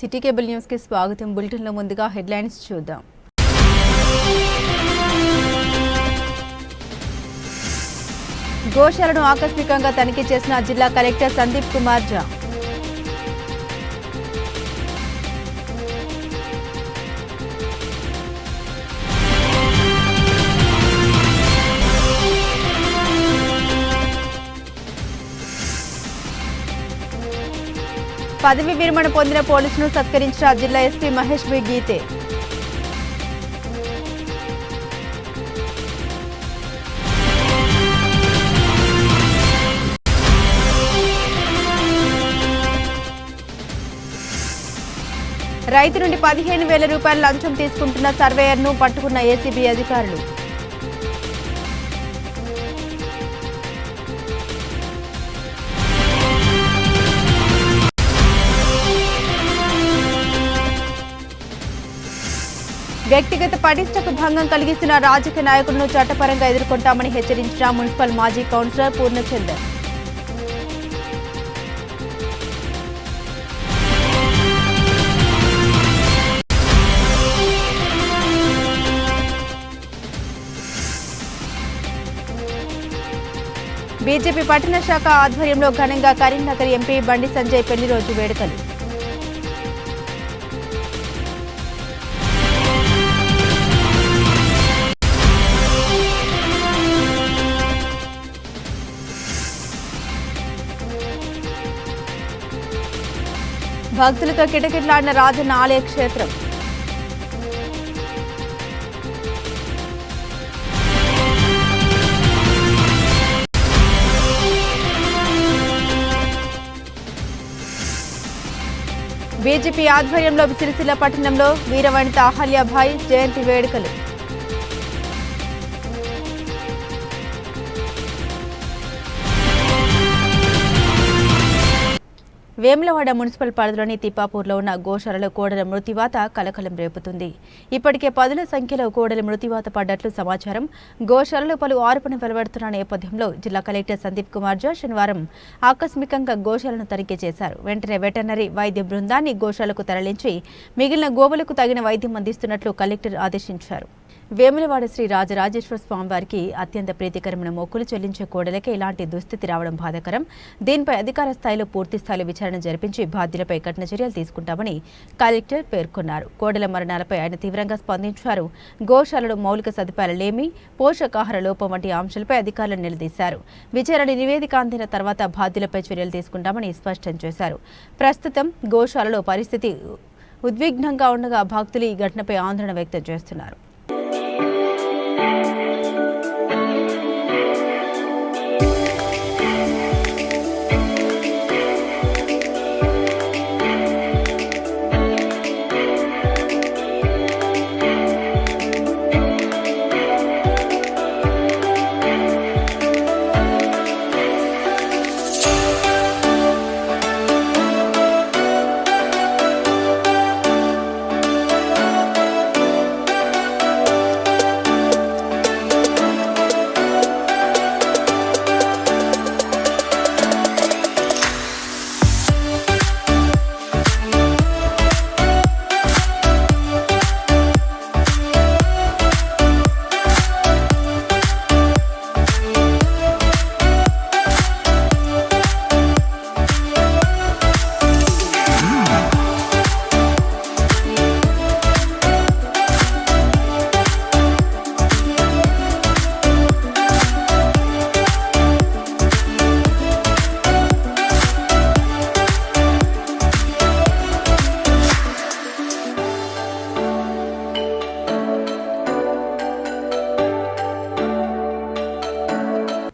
City cable news కి స్వాగతం. Bulletin లో ముందుగా హెడ్లైన్స్ చూద్దాం. గోశాలను ఆకస్మికంగా తనిఖీ చేసిన జిల్లా కలెక్టర్ సందీప్ కుమార్ ఝా. పదవి విరమణ పొందిన పోలీసును సత్కరించిన జిల్లా ఎస్పీ మహేష్ బి గీతే. రైతు నుండి 15,000 రూపాయల లంచం తీసుకుంటున్న సర్వేయర్ను పట్టుకున్న ఏసీబీ అధికారులు. వ్యక్తిగత పటిష్టకు భంగం కలిగిస్తున్న రాజకీయ నాయకులను చట్టపరంగా ఎదుర్కొంటామని హెచ్చరించిన మున్సిపల్ మాజీ కౌన్సిలర్ పూర్ణచందర్. బీజేపీ పట్టణ శాఖ ఆధ్వర్యంలో ఘనంగా కరీంనగర్ ఎంపీ బండి సంజయ్ పెళ్లి రోజు వేడుకలు. భక్తులతో కిటకిటలాడిన రాజన్న ఆలయ క్షేత్రం. బీజేపీ ఆధ్వర్యంలో సిరిసిల్ల పట్టణంలో వీరవనిత అహల్యాబాయి జయంతి వేడుకలు. వేములవాడ మున్సిపల్ పరిధిలోని తిప్పాపూర్లో ఉన్న గోశాలలో కోడల మృతివాత కలకలం రేపుతుంది. ఇప్పటికే 10ల సంఖ్యలో కోడల మృతివాత పడ్డట్లు సమాచారం. గోశాలలో పలు ఆరోపణలు వెలువడుతున్న నేపథ్యంలో జిల్లా కలెక్టర్ సందీప్ కుమార్ ఝా శనివారం ఆకస్మికంగా గోశాలను తనిఖీ చేశారు. వెంటనే వెటర్నరీ వైద్య బృందాన్ని గోశాలకు తరలించి మిగిలిన గోవులకు తగిన వైద్యం అందిస్తున్నట్లు కలెక్టర్ ఆదేశించారు. వేములవాడ శ్రీ రాజరాజేశ్వర స్వామివారికి అత్యంత ప్రీతికరమైన మొక్కులు చెల్లించే కోడలకే ఇలాంటి దుస్థితి రావడం బాధాకరం. దీనిపై అధికార స్థాయిలో పూర్తి స్థాయిలో విచారణ జరిపించి బాధ్యులపై కఠిన చర్యలు తీసుకుంటామని కలెక్టర్ పేర్కొన్నారు. కోడల మరణాలపై ఆయన తీవ్రంగా స్పందించారు. గోశాలలో మౌలిక సదుపాయాలు లేమి, పోషకాహార లోపం వంటి అంశాలపై అధికారులను నిలదీశారు. విచారణ నివేదిక అందిన తర్వాత బాధ్యులపై చర్యలు తీసుకుంటామని స్పష్టం చేశారు. ప్రస్తుతం గోశాలలో పరిస్థితి ఉద్విగ్నంగా ఉండగా భక్తులు ఈ ఘటనపై ఆందోళన వ్యక్తం చేస్తున్నారు.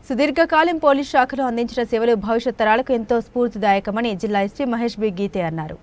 సుదీర్ఘకాలం పోలీస్ శాఖలో అందించిన సేవలు భవిష్యత్ తరాలకు ఎంతో స్ఫూర్తిదాయకమని జిల్లా ఎస్పీ మహేష్ బి గీతే అన్నారు.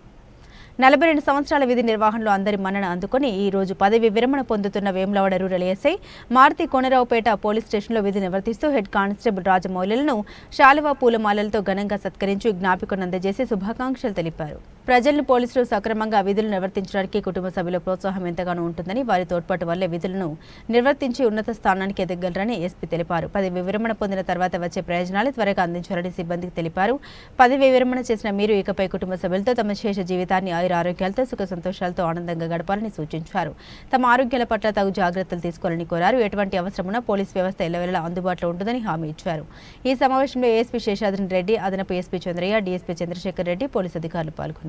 42 సంవత్సరాల విధి నిర్వహణలో అందరి మన్నన అందుకుని ఈ రోజు పదవి విరమణ పొందుతున్న Vemulawada rural SI Maruti Konaraopet police స్టేషన్లో విధి నిర్వర్తిస్తూ హెడ్ కానిస్టేబుల్ రాజమౌళులను శాలువా పూలమాలలతో ఘనంగా సత్కరించి జ్ఞాపికను అందజేసి శుభాకాంక్షలు తెలిపారు. ప్రజలను పోలీసులు సక్రమంగా విధులు నిర్వర్తించడానికి కుటుంబ సభ్యుల ప్రోత్సాహం ఎంతగానో ఉంటుందని, వారి తోడ్పాటు వల్లే విధులను నిర్వర్తించి ఉన్నత స్థానానికి ఎదగలరని ఎస్పీ తెలిపారు. పదవి విరమణ పొందిన తర్వాత వచ్చే ప్రయోజనాలు త్వరగా అందించాలని సిబ్బందికి తెలిపారు. పదవి విరమణ చేసిన మీరు ఇకపై కుటుంబ సభ్యులతో తమ శేష జీవితాన్ని ఆయురారోగ్యాలతో సుఖ సంతోషాలతో ఆనందంగా గడపాలని సూచించారు. తమ ఆరోగ్యాల పట్ల తగు జాగ్రత్తలు తీసుకోవాలని కోరారు. ఎటువంటి అవసరమున్నా పోలీసు వ్యవస్థ ఎల్లవేళలా అందుబాటులో ఉంటుందని హామీ ఇచ్చారు. ఈ సమావేశంలో ఏఎస్పీ శేషాద్రి రెడ్డి, అదనపు SP Chandraiah, DSP Chandrashekar Reddy, police అధికారులు పాల్గొన్నారు.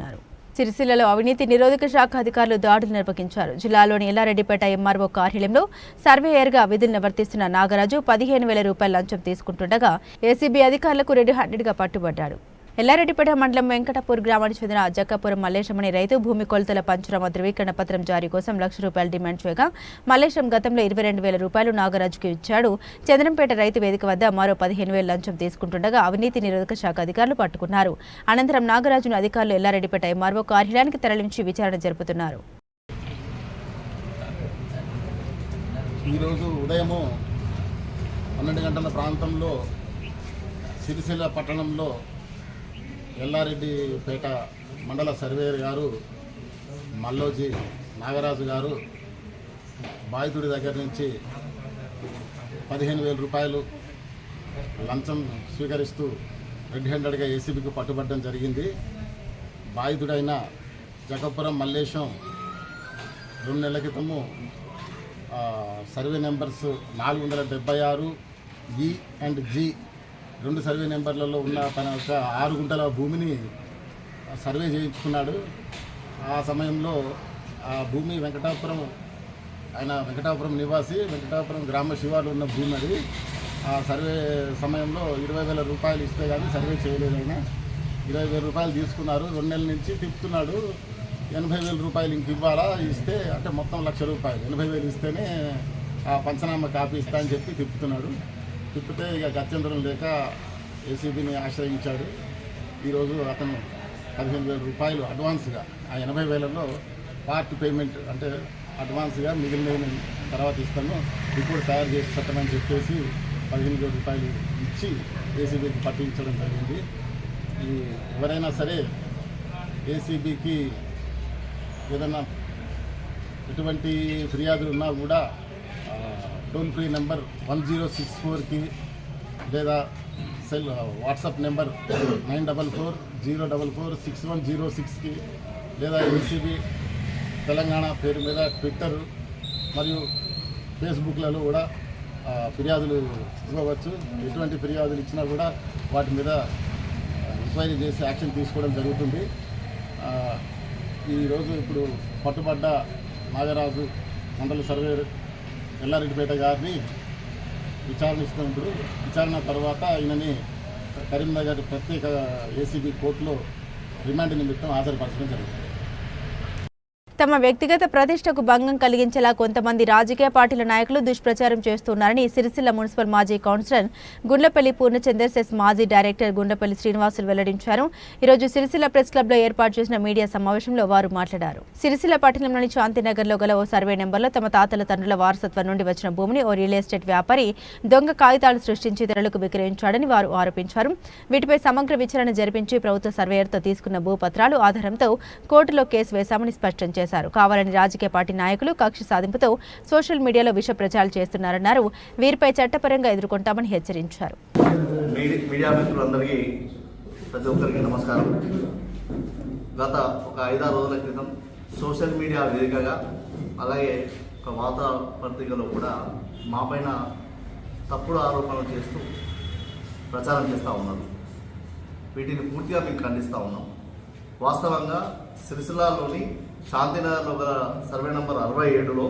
సిరిసిల్లలో అవినీతి నిరోధక శాఖ అధికారులు దాడులు నిర్వహించారు. జిల్లాలోని ఎల్లారెడ్డిపేట ఎంఆర్ఓ కార్యాలయంలో సర్వేయర్గా విధులు నిర్వర్తిస్తున్న నాగరాజు 15,000 రూపాయల లంచం తీసుకుంటుండగా ఏసీబీ అధికారులకు రెడ్ హ్యాండెడ్గా పట్టుబడ్డాడు. ఎల్లారెడ్డిపేట మండలం వెంకటపూర్ గ్రామానికి చెందిన జక్కాపురం మల్లేశం అనే రైతు భూమి కొలతల పంచనామా ధృవీకరణ పత్రం జారీ కోసం ₹1,00,000 డిమాండ్ చేయగా మల్లేశం గతంలో 22,000 రూపాయలు నాగరాజుకు ఇచ్చాడు. చంద్రంపేట రైతు వేదిక వద్ద మరో 15,000 లంచం తీసుకుంటుండగా అవినీతి నిరోధక శాఖ అధికారులు పట్టుకున్నారు. అనంతరం నాగరాజును అధికారులు ఎల్లారెడ్డిపేట ఎంఆర్ఓ కార్యాలయానికి తరలించి విచారణ జరుపుతున్నారు. ఈరోజు ఉదయం 12 గంటల ప్రాంతంలో సిరిసిల్ల పట్టణంలో ఎల్లారెడ్డిపేట మండల సర్వేయర్ గారు మల్లోజీ నాగరాజు గారు బాధితుడి దగ్గర నుంచి 15,000 రూపాయలు లంచం స్వీకరిస్తూ రెడ్ హ్యాండెడ్గా ఏసీబీకి పట్టుబట్టడం జరిగింది. బాధితుడైన జక్కాపురం మల్లేశం 2 నెలల క్రితము survey numbers 476 E and G 2 survey నెంబర్లలో ఉన్న తన యొక్క 6 గుంటల భూమిని సర్వే చేయించుకున్నాడు. ఆ సమయంలో ఆ భూమి వెంకటాపురం నివాసి, వెంకటాపురం గ్రామ శివార్లు ఉన్న భూమి అది. ఆ సర్వే సమయంలో 20,000 రూపాయలు ఇస్తే కానీ సర్వే చేయలేదు. ఆయన 20,000 రూపాయలు తీసుకున్నారు. 2 నెలల నుంచి తిప్పుతున్నాడు. 80,000 రూపాయలు ఇంక ఇవ్వాలా, ఇస్తే అంటే మొత్తం ₹1,00,000, 80,000 ఇస్తేనే ఆ పంచనామా కాపీ ఇస్తా అని చెప్పి తిప్పుతున్నాడు. తిప్పితే ఇక గత్యంతరం లేక ఏసీబీని ఆశ్రయించాడు. ఈరోజు అతను 15,000 రూపాయలు అడ్వాన్స్గా, ఆ 80,000లో పార్ట్ పేమెంట్ అంటే అడ్వాన్స్గా మిగిలిన తర్వాత ఇస్తాను, రిపోర్ట్ తయారు చేసి పెట్టమని చెప్పేసి 15,000 రూపాయలు ఇచ్చి ఏసీబీకి పట్టించడం జరిగింది. ఎవరైనా సరే ఏసీబీకి ఏదైనా ఎటువంటి ఫిర్యాదులు ఉన్నా కూడా టోల్ ఫ్రీ నెంబర్ 1064కి లేదా వాట్సాప్ నెంబర్ 9440446106కి లేదా ఏసీబీ తెలంగాణ పేరు మీద ట్విట్టర్ మరియు ఫేస్బుక్లలో కూడా ఫిర్యాదులు ఇవ్వవచ్చు. ఎటువంటి ఫిర్యాదులు ఇచ్చినా కూడా వాటి మీద ఎంక్వైరీ చేసి యాక్షన్ తీసుకోవడం జరుగుతుంది. ఈరోజు ఇప్పుడు పట్టుబడ్డ నాగరాజు మండల సర్వేయర్ ఎల్లారెడ్డిపేట గారిని విచారణిస్తున్నారు. విచారణ తర్వాత ఆయనని కరీంనగర్ ప్రత్యేక ఏసీబీ కోర్టులో రిమాండ్ నిమిత్తం హాజరుపరచడం జరుగుతుంది. తమ వ్యక్తిగత ప్రతిష్టకు భంగం కలిగించేలా కొంతమంది రాజకీయ పార్టీల నాయకులు దుష్ప్రచారం చేస్తున్నారని సిరిసిల్ల మున్సిపల్ మాజీ కౌన్సిలర్ గుండ్లపల్లి పూర్ణచందర్, సెస్ మాజీ డైరెక్టర్ గుండ్లపల్లి శ్రీనివాసులు వెల్లడించారు. ఈరోజు సిరిసిల్ల ప్రెస్ క్లబ్లో ఏర్పాటు చేసిన మీడియా సమావేశంలో వారు మాట్లాడారు. సిరిసిల్ల పట్టణంలోని శాంతినగర్లో గల ఓ సర్వే నెంబర్లో తమ తాతల తండ్రుల వారసత్వం నుండి వచ్చిన భూమిని ఓ రియల్ ఎస్టేట్ వ్యాపారి దొంగ కాగితాలు సృష్టించి ఇతరులకు విక్రయించాడని వారు ఆరోపించారు. వీటిపై సమగ్ర విచారణ జరిపించి ప్రభుత్వ సర్వేయర్తో తీసుకున్న భూపత్రాలు ఆధారంతో కోర్టులో కేసు వేశామని స్పష్టం చేశారు. కావాలని రాజకీయ పార్టీ నాయకులు కక్ష సాధింపుతో సోషల్ మీడియాలో విష ప్రచారాలు చేస్తున్నారన్నారు. వీరిపై చట్టపరంగా ఎదుర్కొంటామని హెచ్చరించారు. మీడియా మిత్రులందరికీ ప్రతి ఒక్కరికి నమస్కారం. గత ఒక 5-6 రోజుల క్రితం సోషల్ మీడియా వేదికగా అలాగే ఒక వార్తా పత్రికలో కూడా మా పైన తప్పుడు ఆరోపణలు చేస్తూ ప్రచారం చేస్తూ ఉన్నారు. వీటిని పూర్తిగా మేము ఖండిస్తూ ఉన్నాం. వాస్తవంగా సిరిసిల్లాలోని శాంతినగర్లో గల సర్వే నెంబర్ 67లో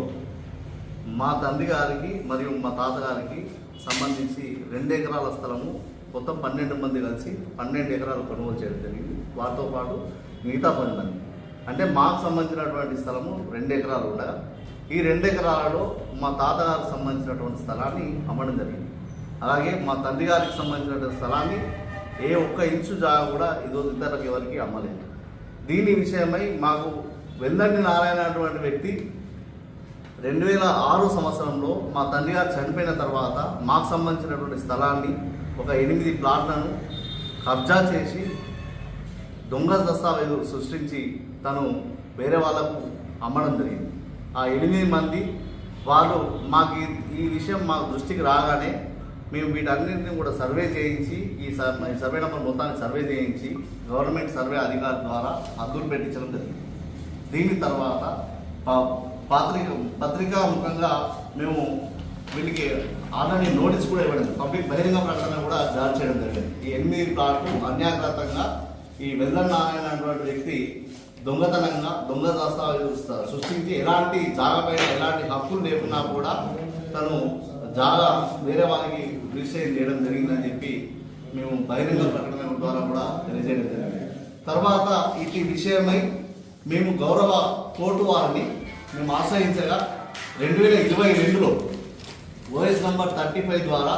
మా తండ్రి గారికి మరియు మా తాతగారికి సంబంధించి 2 ఎకరాల స్థలము మొత్తం 12 మంది కలిసి 12 ఎకరాలు కొనుగోలు చేయడం జరిగింది. వాటితో పాటు మిగతా 10 మంది అంటే మాకు సంబంధించినటువంటి స్థలము 2 ఎకరాలు ఉండగా ఈ 2 ఎకరాలలో మా తాతగారికి సంబంధించినటువంటి స్థలాన్ని అమ్మడం జరిగింది. అలాగే మా తండ్రి గారికి సంబంధించినటువంటి స్థలాన్ని ఏ ఒక్క ఇంచు జాగా కూడా ఈరోజు ఇతరులకు ఎవరికి అమ్మలేదు. దీని విషయమై మాకు వెల్లండి నారాయణ అటువంటి వ్యక్తి 2006 సంవత్సరంలో మా తండ్రి గారు చనిపోయిన తర్వాత మాకు సంబంధించినటువంటి స్థలాన్ని ఒక 8 ప్లాట్లను కబ్జా చేసి దొంగ దస్తావేజు సృష్టించి తను వేరే వాళ్ళకు అమ్మడం జరిగింది. ఆ 8 మంది వాళ్ళు మాకు ఈ విషయం మా దృష్టికి రాగానే మేము వీటన్నింటినీ కూడా సర్వే చేయించి ఈ సర్వే నెంబర్ మొత్తాన్ని సర్వే చేయించి గవర్నమెంట్ సర్వే అధికారి ద్వారా హద్దులు పెట్టించడం జరిగింది. దీని తర్వాత పత్రికా ముఖంగా మేము వీళ్ళకి ఆల్రెడీ నోటీస్ కూడా ఇవ్వడం, పబ్లిక్ బహిరంగ ప్రకటన కూడా జారీ చేయడం జరిగింది. ఈ 8 ప్లాట్లు అన్యాయకరంగా ఈ వెల్లన్న అనేటువంటి వ్యక్తి దొంగతనంగా దొంగ దస్తావేజు సృష్టించి ఎలాంటి జాగాపైన ఎలాంటి హక్కులు లేకున్నా కూడా తను జాగా వేరే వాళ్ళకి రిజిస్ట్రేషన్ చేయడం జరిగిందని చెప్పి మేము బహిరంగ ప్రకటన ద్వారా కూడా తెలియజేయడం జరిగింది. తర్వాత ఇటు విషయమై మేము గౌరవ కోర్టు వారిని మేము ఆశ్రయించగా 2022లో ఓఎస్ నంబర్ 35 ద్వారా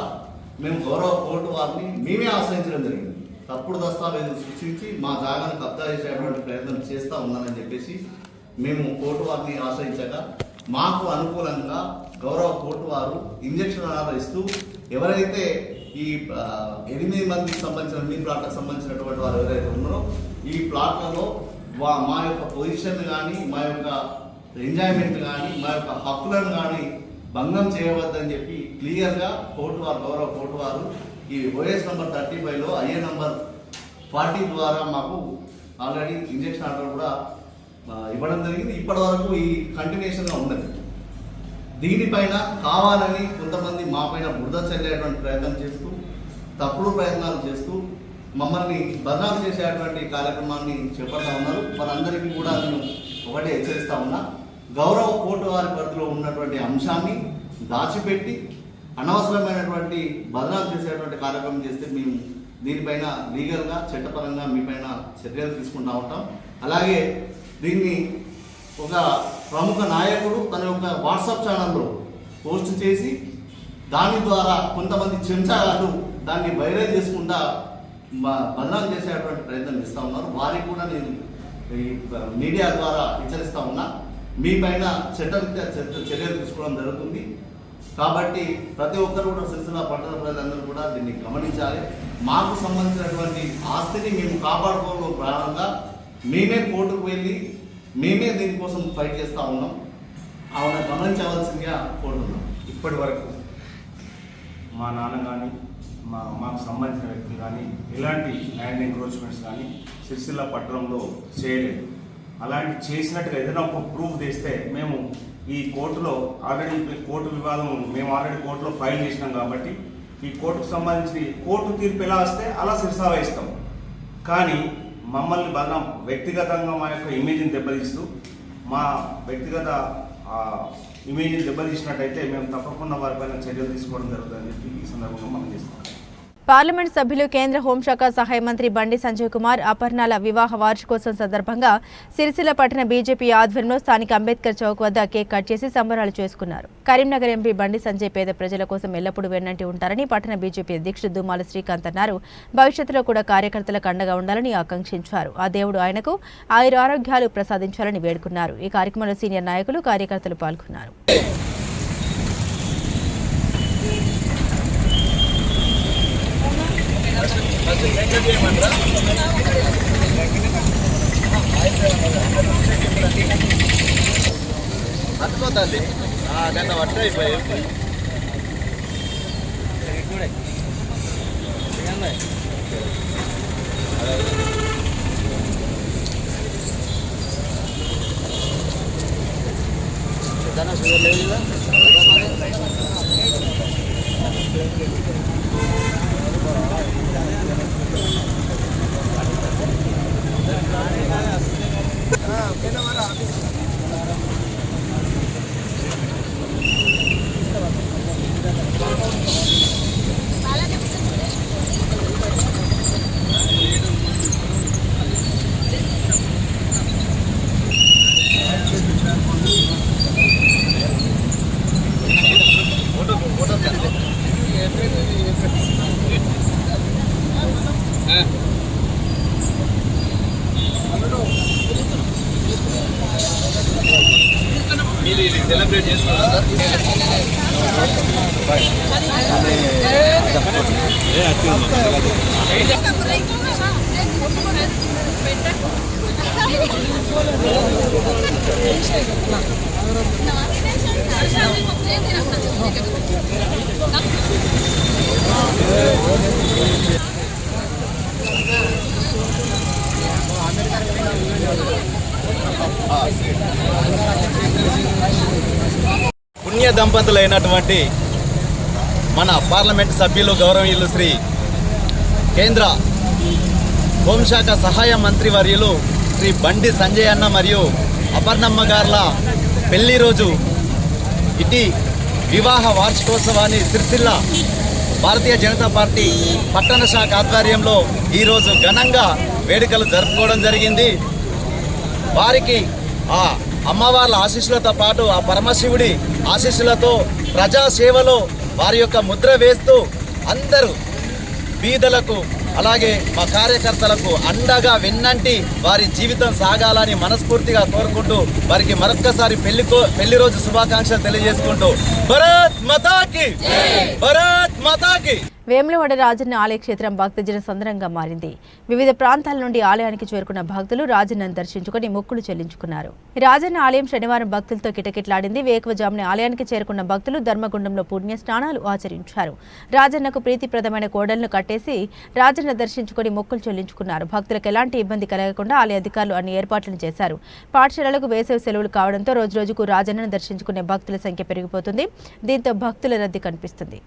మేము గౌరవ కోర్టు వారిని మేమే ఆశ్రయించడం జరిగింది. తప్పుడు దస్తావేజులు సృష్టించి మా జాగాను కబ్జా చేసేటువంటి ప్రయత్నం చేస్తూ ఉన్నానని చెప్పేసి మేము కోర్టు వారిని ఆశ్రయించగా మాకు అనుకూలంగా గౌరవ కోర్టు వారు ఇంజక్షన్ ఆర్డర్ ఇస్తూ ఎవరైతే ఈ 8 మందికి సంబంధించిన 8 ప్లాట్లకు సంబంధించినటువంటి వారు ఎవరైతే ఉన్నారో ఈ ప్లాట్లలో మా యొక్క పొజిషన్ కానీ మా యొక్క ఎంజాయ్మెంట్ కానీ మా యొక్క హక్కులను కానీ భంగం చేయవద్దని చెప్పి క్లియర్గా కోర్టు వారు గౌరవ కోర్టు వారు ఈ ఓఎస్ నంబర్ 35లో ఐఏ నంబర్ 40 ద్వారా మాకు ఆల్రెడీ ఇంజక్షన్ ఆర్డర్ కూడా ఇవ్వడం జరిగింది. ఇప్పటి వరకు ఈ కంటిన్యూషన్గా ఉన్నది. దీనిపైన కావాలని కొంతమంది మా పైన బురద చల్లేటువంటి ప్రయత్నం చేస్తూ తప్పుడు ప్రయత్నాలు చేస్తూ మమ్మల్ని బదనాలు చేసేటువంటి కార్యక్రమాన్ని చేపడతా ఉన్నారు. వారందరికీ కూడా నేను ఒకటే హెచ్చరిస్తా ఉన్నా, గౌరవ కోర్టు వారి పరిధిలో ఉన్నటువంటి అంశాన్ని దాచిపెట్టి అనవసరమైనటువంటి బదనాలు చేసేటువంటి కార్యక్రమం చేస్తే మేము దీనిపైన లీగల్గా చట్టపరంగా మీ పైన చర్యలు తీసుకుంటూ ఉంటాం. అలాగే దీన్ని ఒక ప్రముఖ నాయకుడు తన యొక్క వాట్సాప్ ఛానల్లో పోస్ట్ చేసి దాని ద్వారా కొంతమంది చెంచాలు దాన్ని వైరల్ చేసుకుంటా బదనాలు చేసేటువంటి ప్రయత్నం చేస్తూ ఉన్నారు. వారికి కూడా నేను ఈ మీడియా ద్వారా హెచ్చరిస్తూ ఉన్నా, మీ పైన చర్యలు తీసుకోవడం జరుగుతుంది. కాబట్టి ప్రతి ఒక్కరు కూడా సిరిసిల్ల పట్టణ ప్రజలందరూ కూడా దీన్ని గమనించాలి. మాకు సంబంధించినటువంటి ఆస్తిని మేము కాపాడుకోవడం ప్రారంభంగా మేమే కోర్టుకు వెళ్ళి మేమే దీనికోసం ఫైట్ చేస్తూ ఉన్నాం. ఆవిడ గమనించవలసిందిగా కోరుతున్నాం. ఇప్పటి వరకు మా నాన్న కానీ మాకు సంబంధించిన వ్యక్తులు కానీ ఎలాంటి ల్యాండ్ ఎంక్రోచ్మెంట్స్ కానీ సిరిసిల్ల పట్టణంలో చేయలేదు. అలాంటి చేసినట్టుగా ఏదైనా ఒక ప్రూఫ్ తెస్తే మేము ఈ కోర్టులో ఆల్రెడీ కోర్టు వివాదం మేము ఆల్రెడీ కోర్టులో ఫైల్ చేసినాం కాబట్టి ఈ కోర్టుకు సంబంధించి కోర్టు తీర్పు ఎలా వస్తే అలా శిరసావహిస్తాం. కానీ మమ్మల్ని వ్యక్తిగతంగా మా యొక్క ఇమేజ్ని దెబ్బతీస్తూ మా వ్యక్తిగత ఇమేజ్ని దెబ్బతీసినట్టయితే మేము తప్పకుండా వారిపైన చర్యలు తీసుకోవడం జరుగుతుందని చెప్పి ఈ సందర్భంగా మనం చేస్తాం. పార్లమెంట్ సభ్యులు కేంద్ర హోంశాఖ సహాయ మంత్రి బండి సంజయ్ కుమార్ అపర్ణాల వివాహ వార్షికోత్సవం సందర్భంగా సిరిసిల్ల పట్టణ బీజేపీ ఆధ్వర్యంలో స్థానిక అంబేద్కర్ చౌక్ వద్ద కేక్ కట్ చేసి సంబరాలు చేసుకున్నారు. కరీంనగర్ ఎంపీ బండి సంజయ్ పేద ప్రజల కోసం ఎల్లప్పుడూ వెన్నంటి ఉంటారని పట్టణ బీజేపీ అధ్యక్షుడు దుమ్మాల శ్రీకాంత్ అన్నారు. భవిష్యత్తులో కూడా కార్యకర్తలకు అండగా ఉండాలని ఆకాంక్షించారు. ఆ దేవుడు ఆయనకు ఆయురారోగ్యాలు ప్రసాదించాలని వేడుకున్నారు. ఈ కార్యక్రమంలో సీనియర్ నాయకులు కార్యకర్తలు పాల్గొన్నారు. అట్టుకోద్దండి నిన్న వర్షం అయిపోయి షుగర్ లేదు. సెలబ్రేట్ చేసుకుంటారు. పుణ్య దంపతులైనటువంటి మన పార్లమెంట్ సభ్యులు గౌరవనీయులు శ్రీ కేంద్ర హోంశాఖ సహాయ మంత్రివర్యులు శ్రీ బండి సంజయ్ అన్న మరియు అపర్ణమ్మ గార్ల పెళ్లి రోజు ఇటీ వివాహ వార్షికోత్సవాన్ని సిరిసిల్ల భారతీయ జనతా పార్టీ పట్టణ శాఖ ఆధ్వర్యంలో ఈరోజు ఘనంగా వేడుకలు జరుపుకోవడం జరిగింది. వారికి ఆ అమ్మవార్ల ఆశీస్సులతో పాటు ఆ పరమశివుడి ఆశీస్సులతో ప్రజాసేవలో వారి యొక్క ముద్ర వేస్తూ అందరూ బీదలకు అలాగే మా కార్యకర్తలకు అండగా వెన్నంటి వారి జీవితం సాగాలని మనస్ఫూర్తిగా కోరుకుంటూ వారికి మరొక్కసారి పెళ్లి రోజు శుభాకాంక్షలు తెలియజేసుకుంటూ భారత్ మాతాకి భారత్ మాతాకి. వేములవాడ రాజన్న ఆలయ క్షేత్రం భక్తజన సందరంగా మారింది. వివిధ ప్రాంతాల నుండి ఆలయానికి చేరుకున్న భక్తులు రాజన్నను దర్శించుకుని మొక్కులు చెల్లించుకున్నారు. రాజన్న ఆలయం శనివారం భక్తులతో కిటకిటలాడింది. వేకువజామున ఆలయానికి చేరుకున్న భక్తులు ధర్మగుండంలో పుణ్య స్నానాలు ఆచరించారు. రాజన్నకు ప్రీతిప్రదమైన కోడలను కట్టేసి రాజన్న దర్శించుకుని మొక్కులు చెల్లించుకున్నారు. భక్తులకు ఎలాంటి ఇబ్బంది కలగకుండా ఆలయ అధికారులు అన్ని ఏర్పాట్లను చేశారు. పాఠశాలలకు వేసవి సెలవులు కావడంతో రోజురోజుకు రాజన్నను దర్శించుకునే భక్తుల సంఖ్య పెరిగిపోతుంది. దీంతో భక్తుల రద్దీ కనిపిస్తుంది.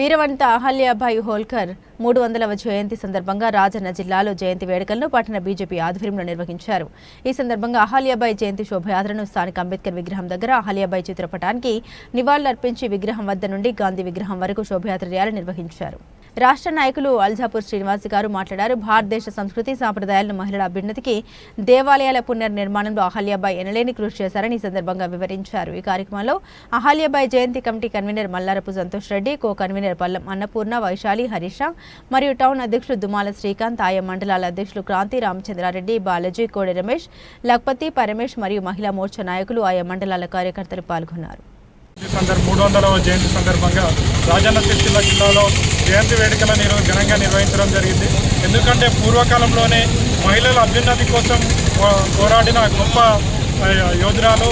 వీరవనిత అహల్యాబాయి హోల్కర్ 300వ జయంతి సందర్భంగా రాజన్న జిల్లాలో జయంతి వేడుకలను పట్టణ బీజేపీ ఆధ్వర్యంలో నిర్వహించారు. ఈ సందర్భంగా అహల్యాబాయి జయంతి శోభయాత్రను స్థానిక అంబేద్కర్ విగ్రహం దగ్గర అహల్యాబాయి చిత్రపటానికి నివాళులర్పించి విగ్రహం వద్ద నుండి గాంధీ విగ్రహం వరకు శోభయాత్ర ర్యాలీ నిర్వహించారు. రాష్ట్ర నాయకులు అల్జాపూర్ శ్రీనివాస్ గారు మాట్లాడారు. భారతదేశ సంస్కృతి సాంప్రదాయాలను మహిళల అభ్యున్నతికి దేవాలయాల పునర్నిర్మాణంలో అహల్యాబాయి ఎనలేని కృషి చేశారని ఈ సందర్భంగా వివరించారు. ఈ కార్యక్రమంలో Ahalyabai Jayanti committee convener Mallarapu Santosh Reddy, co convener Pallam Annapurna, Vaishali, Harisha మరియు టౌన్ అధ్యక్షులు దుమాల శ్రీకాంత్, ఆయా మండలాల అధ్యక్షులు క్రాంతి, రామచంద్రారెడ్డి, బాలాజీ, కోడి రమేష్, లక్పతి, పరమేష్ మరియు మహిళా మోర్చా నాయకులు ఆయా మండలాల కార్యకర్తలు పాల్గొన్నారు. 300వ జయంతి సందర్భంగా రాజన్న సిరిసిల్ల జిల్లాలో జయంతి వేడుకలను ఘనంగా నిర్వహించడం జరిగింది. ఎందుకంటే పూర్వకాలంలోనే మహిళల అభ్యున్నతి కోసం పోరాడిన గొప్ప యోధురాలు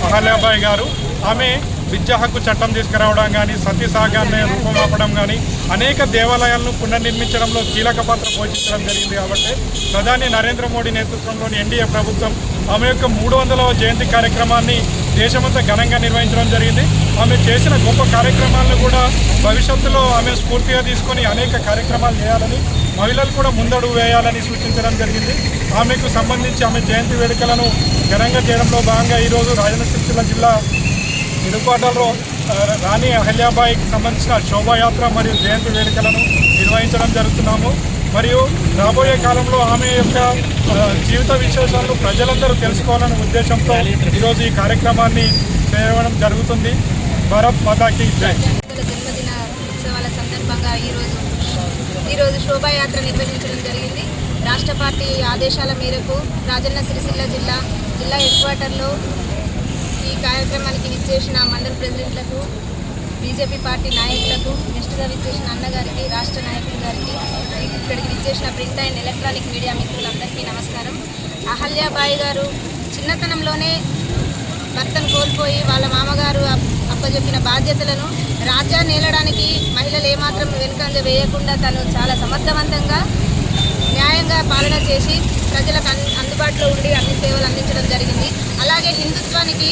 అహల్యాబాయి గారు. ఆమె విద్యా హక్కు చట్టం తీసుకురావడం కానీ, సతీ సహకారాన్ని రూపమాపడం కానీ, అనేక దేవాలయాలను పునర్నిర్మించడంలో కీలక పాత్ర పోషించడం జరిగింది. కాబట్టి ప్రధాని నరేంద్ర మోడీ నేతృత్వంలోని ఎన్డీఏ ప్రభుత్వం ఆమె యొక్క 300వ జయంతి కార్యక్రమాన్ని దేశమంతా ఘనంగా నిర్వహించడం జరిగింది. ఆమె చేసిన గొప్ప కార్యక్రమాలను కూడా భవిష్యత్తులో ఆమె స్ఫూర్తిగా తీసుకొని అనేక కార్యక్రమాలు చేయాలని, మహిళలు కూడా ముందడుగు వేయాలని సూచించడం జరిగింది. ఆమెకు సంబంధించి ఆమె జయంతి వేడుకలను ఘనంగా చేయడంలో భాగంగా ఈరోజు రాజన్న సిరిసిల్ల జిల్లా ఇరుకోటలో రాణి అహల్యాబాయికి సంబంధించిన శోభాయాత్ర మరియు జయంతి వేడుకలను నిర్వహించడం జరుగుతున్నాము. మరియు రాబోయే కాలంలో ఆమె యొక్క జీవిత విశేషాలను ప్రజలందరూ తెలుసుకోవాలనే ఉద్దేశంతో ఈరోజు ఈ కార్యక్రమాన్ని చేయడం జరుగుతుంది. భారత్ మాతాకి జై. జన్మదిన ఉత్సవాల సందర్భంగా ఈరోజు శోభాయాత్ర నిర్వహించడం జరిగింది. రాష్ట్ర పార్టీ ఆదేశాల మేరకు రాజన్న సిరిసిల్ల జిల్లా హెడ్ క్వార్టర్లో ఈ కార్యక్రమానికి విచ్చేసిన మండల ప్రెసిడెంట్లకు, బీజేపీ పార్టీ నాయకులకు, గెస్టుగా విచ్చేసిన అన్నగారికి, రాష్ట్ర నాయకుల గారికి, ఇక్కడికి విచ్చేసిన ప్రింట్ అండ్ ఎలక్ట్రానిక్ మీడియా మిత్రులందరికీ నమస్కారం. అహల్యాబాయి గారు చిన్నతనంలోనే భర్తను కోల్పోయి వాళ్ళ మామగారు అప్పచెప్పిన బాధ్యతలను రాజ్యాన్ని ఏలడానికి మహిళలు ఏమాత్రం వెనుకంజ వేయకుండా తను చాలా సమర్థవంతంగా న్యాయంగా పాలన చేసి ప్రజలకు అందుబాటులో ఉండి అన్ని సేవలు అందించడం జరిగింది. అలాగే హిందుత్వానికి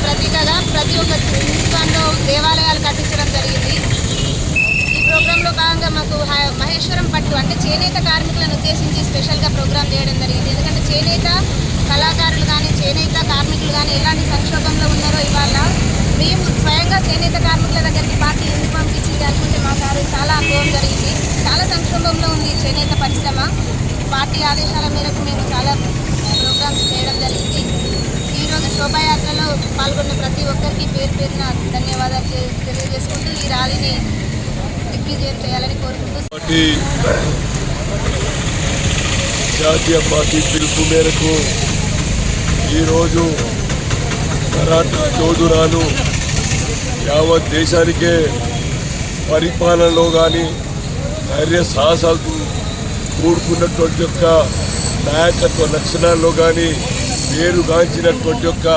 ప్రతీకగా ప్రతి ఒక్క హిందుత్వంలో దేవాలయాలు కట్టించడం జరిగింది. ఈ ప్రోగ్రాంలో భాగంగా మాకు మహేశ్వరం పట్టు అంటే చేనేత కార్మికులను ఉద్దేశించి స్పెషల్గా ప్రోగ్రాం చేయడం జరిగింది. ఎందుకంటే చేనేత కళాకారులు కానీ, చేనేత కార్మికులు కానీ ఎలాంటి సంక్షోభంలో ఉన్నారో ఇవాళ మేము స్వయంగా చేనేత కార్మికుల దగ్గరికి పార్టీ ఎందుకు పంపించింది అనుకుంటే మా సారు చాలా అనుభవం జరిగింది. చాలా సంక్షోభంలో ఉంది చేనేత పరిశ్రమ. పార్టీ ఆదేశాల మేరకు మేము చాలా ప్రోగ్రామ్స్ చేయడం జరిగింది. ఈరోజు శోభాయాత్రలో పాల్గొన్న ప్రతి ఒక్కరికి పేరు పేరున ధన్యవాదాలు తెలియజేసుకుంటూ ఈ ర్యాలీని దిగ్విజయం చేయాలని కోరుకుంటూ జాతీయ పార్టీ పిలుపు మేరకు ఈరోజు మరాఠా యోధురాలు యావత్ దేశానికే పరిపాలనలో కానీ ధైర్య సాహసాలతో కూడుకున్నటువంటి యొక్క నాయకత్వ లక్షణాల్లో కానీ పేరుగాంచినటువంటి యొక్క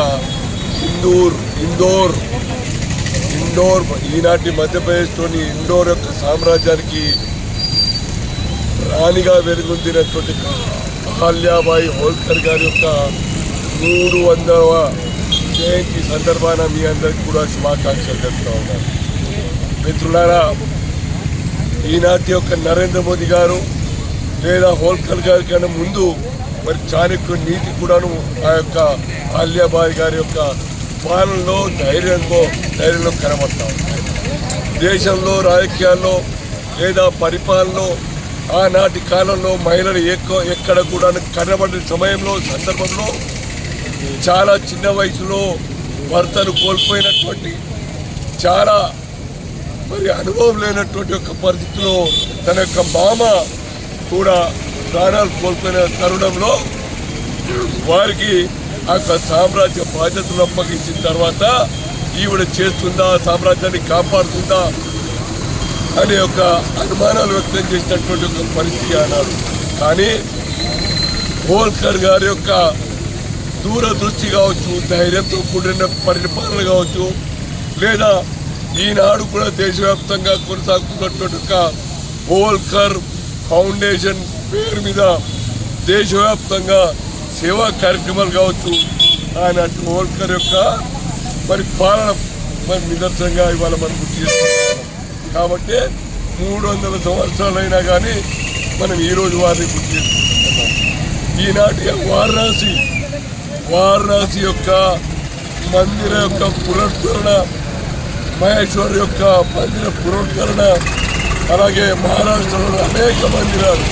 ఇందోర్ ఈనాటి మధ్యప్రదేశ్లోని ఇండోర్ యొక్క సామ్రాజ్యానికి రాణిగా వెలుగొందినటువంటి అహల్యాబాయి హోల్కర్ గారి యొక్క 300వ జయంతి సందర్భాన మీ అందరికీ కూడా శుభాకాంక్షలు తెలుపుతూ ఉన్నారు. మిత్రులారా, ఈనాటి యొక్క నరేంద్ర మోదీ గారు లేదా హోల్కర్ గారి కన్నా ముందు మరి చాణక్య నీతి కూడాను ఆ యొక్క అహల్యాబాయి గారి యొక్క పాలనలో ధైర్యంలో కనబడతా ఉంటాయి. దేశంలో రాజకీయాల్లో లేదా పరిపాలనలో ఆనాటి కాలంలో మహిళలు ఎక్కడ కూడా కనబడిన సందర్భంలో చాలా చిన్న వయసులో భర్తను కోల్పోయినటువంటి, చాలా మరి అనుభవం లేనటువంటి ఒక పరిస్థితిలో తన యొక్క మామ కూడా ప్రాణాలు కోల్పోయిన తరుణంలో వారికి ఆ యొక్క సామ్రాజ్య బాధ్యతలు అప్పగించిన తర్వాత ఈవిడ చేస్తుందా, సామ్రాజ్యాన్ని కాపాడుతుందా అనే ఒక అనుమానాలు వ్యక్తం చేసినటువంటి ఒక పరిస్థితి అన్నారు. కానీ హోల్కర్ గారి యొక్క దూరదృష్టి కావచ్చు, ధైర్యంతో కూడిన పరిపాలన కావచ్చు, లేదా ఈనాడు కూడా దేశవ్యాప్తంగా కొనసాగుతున్నటువంటి ఒక హోల్కర్ ఫౌండేషన్ పేరు మీద దేశవ్యాప్తంగా సేవా కార్యక్రమాలు కావచ్చు, ఆనాటి హోల్కర్ యొక్క మరి పాలన మరి నిదర్శనంగా ఇవాళ మనం గుర్తు చేసుకుంటున్నాం. కాబట్టి 300 సంవత్సరాలైనా కానీ మనం ఈరోజు వారిని గుర్తు చేసుకుంటున్నాం. ఈనాటి వారణాసి యొక్క మందిర యొక్క పునరుద్ధరణ, మహేశ్వర్ యొక్క మందిర పునరుద్ధరణ, అలాగే మహారాష్ట్రలోని అనేక మందిరాలు,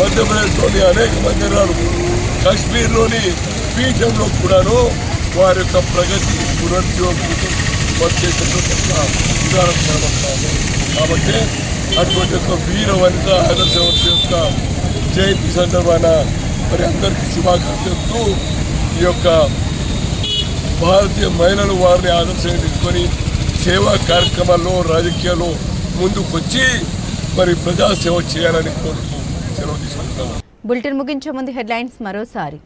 మధ్యప్రదేశ్లోని అనేక మందిరాలు, కాశ్మీర్లోని పీఠంలో కూడాను వారి యొక్క ప్రగతి పునరుజ్జీవం వచ్చేటటువంటి ఉదాహరణ కనబడతాము. కాబట్టి అటువంటి యొక్క వీర వనిత ఆదర్శవంతుల యొక్క జయంతి సందర్భాన మరి అందరికీ శుభాకాంక్షలు. ఈ యొక్క భారతీయ మహిళలు వారిని ఆదర్శంగా తీసుకొని సేవా కార్యక్రమాల్లో రాజకీయాల్లో ముందుకు వచ్చి మరి ప్రజాసేవ చేయాలని కోరుతూ సెలవు తీసుకుంటాము. బులెటిన్ ముగించే ముందు హెడ్లైన్స్ మరోసారి.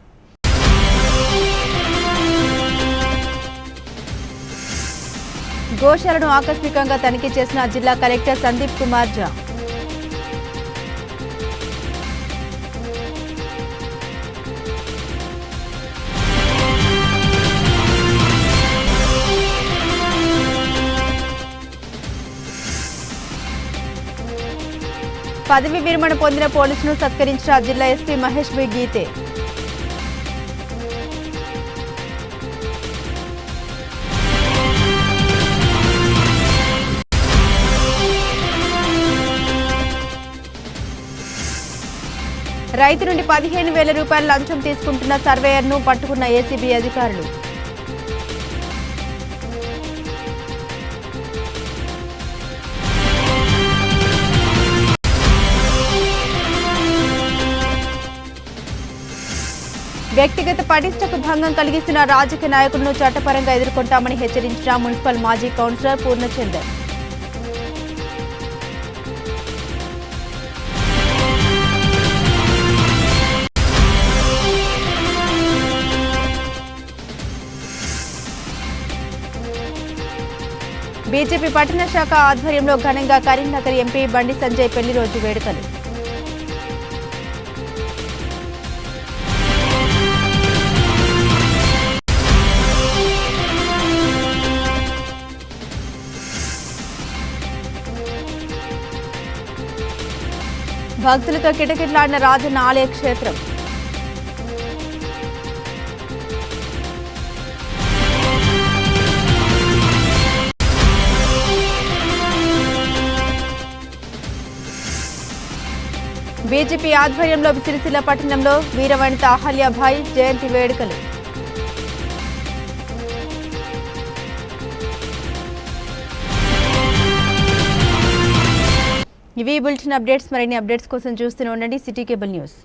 గోశాలను ఆకస్మికంగా తనిఖీ చేసిన జిల్లా కలెక్టర్ సందీప్ కుమార్ ఝా. పదవి విరమణ పొందిన పోలీసును సత్కరించిన జిల్లా ఎస్పీ మహేష్ బి గీతే. రైతు నుండి 15,000 రూపాయల లంచం తీసుకుంటున్న సర్వేయర్ను పట్టుకున్న ఏసీబీ అధికారులు. వ్యక్తిగత పటిష్టకు భంగం కలిగిస్తున్న రాజకీయ నాయకులను చట్టపరంగా ఎదుర్కొంటామని హెచ్చరించిన మున్సిపల్ మాజీ కౌన్సిలర్ పూర్ణచందర్. బీజేపీ పట్టణ శాఖ ఆధ్వర్యంలో ఘనంగా కరీంనగర్ ఎంపీ బండి సంజయ్ పెళ్లి రోజు వేడుకలు. భక్తులతో కిటకిటలాడిన రాజన్న ఆలయ క్షేత్రం. బీజేపీ ఆధ్వర్యంలో సిరిసిల్ల పట్టణంలో వీరవనిత అహల్యాబాయి జయంతి వేడుకలు. ఇవి బులెటిన్ అప్డేట్స్. మరిన్ని అప్డేట్స్ కోసం చూస్తూనే ఉండండి సిటీ కేబుల్ న్యూస్.